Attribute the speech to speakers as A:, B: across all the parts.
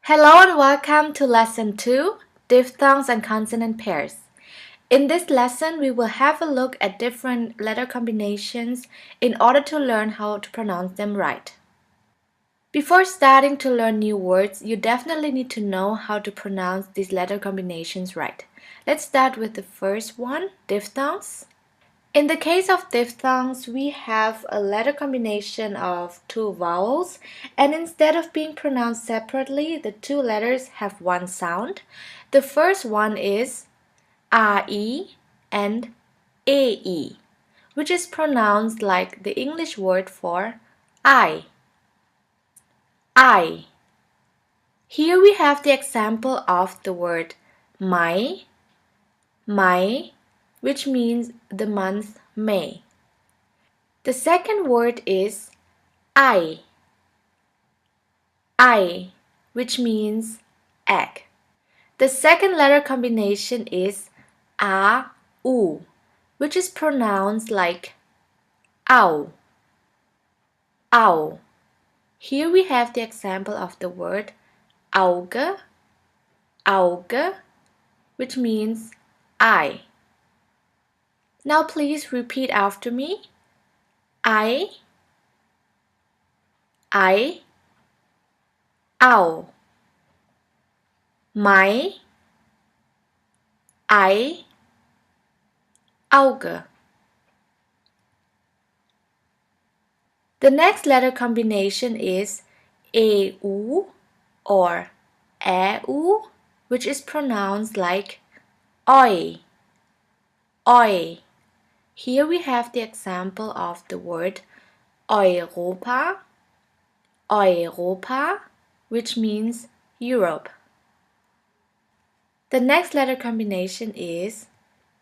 A: Hello and welcome to Lesson 2, Diphthongs and Consonant Pairs. In this lesson, we will have a look at different letter combinations in order to learn how to pronounce them right. Before starting to learn new words, you definitely need to know how to pronounce these letter combinations right. Let's start with the first one, diphthongs. In the case of diphthongs, we have a letter combination of two vowels, and instead of being pronounced separately, the two letters have one sound. The first one is RE and AE, which is pronounced like the English word for I. I. Here we have the example of the word my, which means the month May. The second word is I, which means egg. The second letter combination is AU, which is pronounced like ow. Here we have the example of the word Auge, which means eye. Now please repeat after me. I, ow. My, Auge. The next letter combination is EU or EU, which is pronounced like oi. Here we have the example of the word Europa, which means Europe. The next letter combination is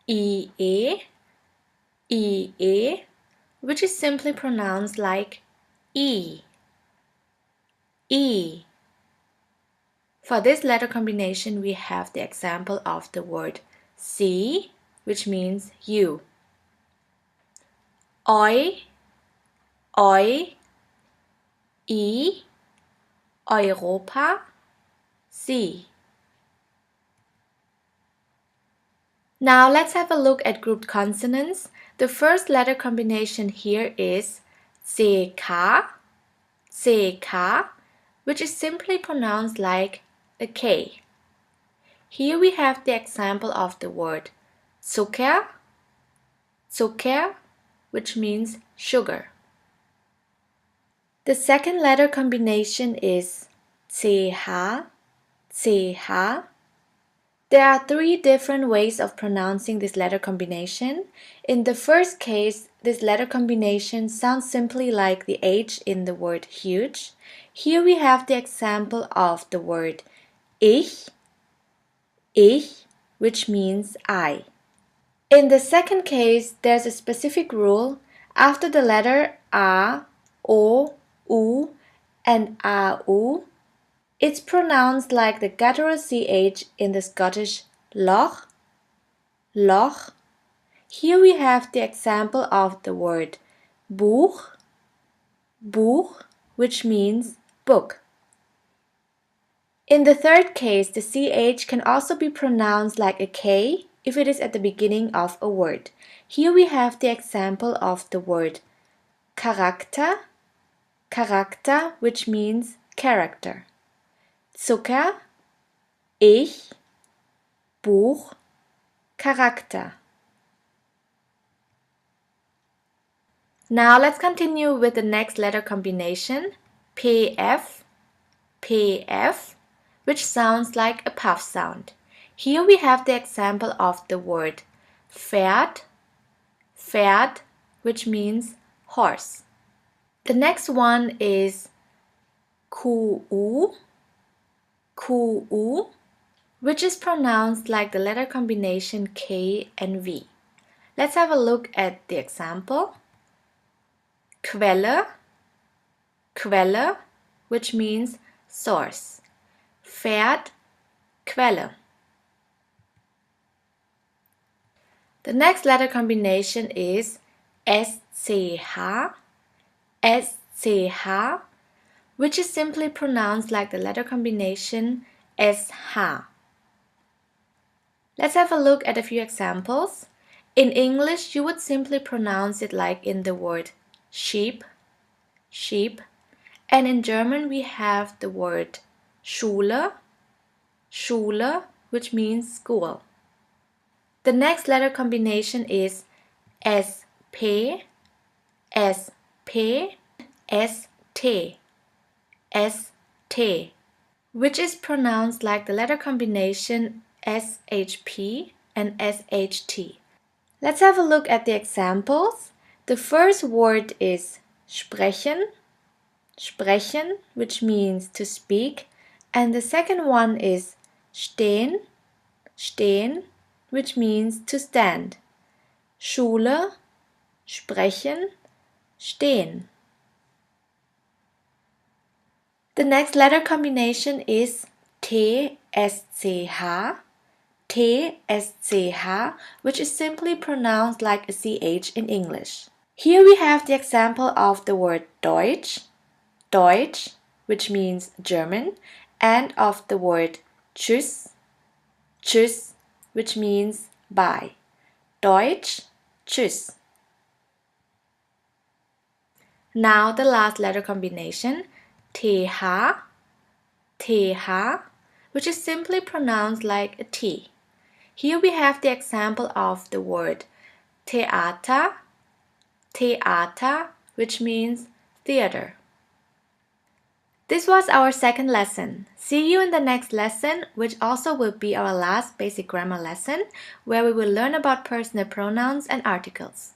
A: IE, which is simply pronounced like E. For this letter combination, we have the example of the word see, which means you. I, Europa, sie. Now let's have a look at grouped consonants. The first letter combination here is CK, which is simply pronounced like a K. Here we have the example of the word Zucker, which means sugar. The second letter combination is CH. There are three different ways of pronouncing this letter combination. In the first case, this letter combination sounds simply like the H in the word huge. Here we have the example of the word ich, which means I. In the second case, there's a specific rule. After the letter A, O, U, and AU, it's pronounced like the guttural CH in the Scottish loch. Here we have the example of the word buch, which means book. In the third case, the CH can also be pronounced like a K if it is at the beginning of a word. Here we have the example of the word Charakter, which means character. Zucker, ich, Buch, Charakter. Now let's continue with the next letter combination, PF, which sounds like a puff sound. Here we have the example of the word Pferd, which means horse. The next one is QU, which is pronounced like the letter combination K and V. Let's have a look at the example. Quelle, which means source. Pferd, Quelle. The next letter combination is SCH, which is simply pronounced like the letter combination sh. Let's have a look at a few examples. In English, you would simply pronounce it like in the word sheep, sheep. And in German, we have the word Schule, Schule, which means school. The next letter combination is SP, SP, ST, ST, which is pronounced like the letter combination SHP and SHT. Let's have a look at the examples. The first word is sprechen, sprechen, which means to speak, and the second one is stehen, stehen, which means to stand. Schule, sprechen, stehen. The next letter combination is TSCH, TSCH, which is simply pronounced like a CH in English. Here we have the example of the word Deutsch, Deutsch, which means German, and of the word Tschüss, Tschüss, which means bye. Deutsch, Tschüss. Now the last letter combination, TH, TH, which is simply pronounced like a T. Here we have the example of the word Theater, Theater, which means theater. This was our second lesson. See you in the next lesson, which also will be our last basic grammar lesson, where we will learn about personal pronouns and articles.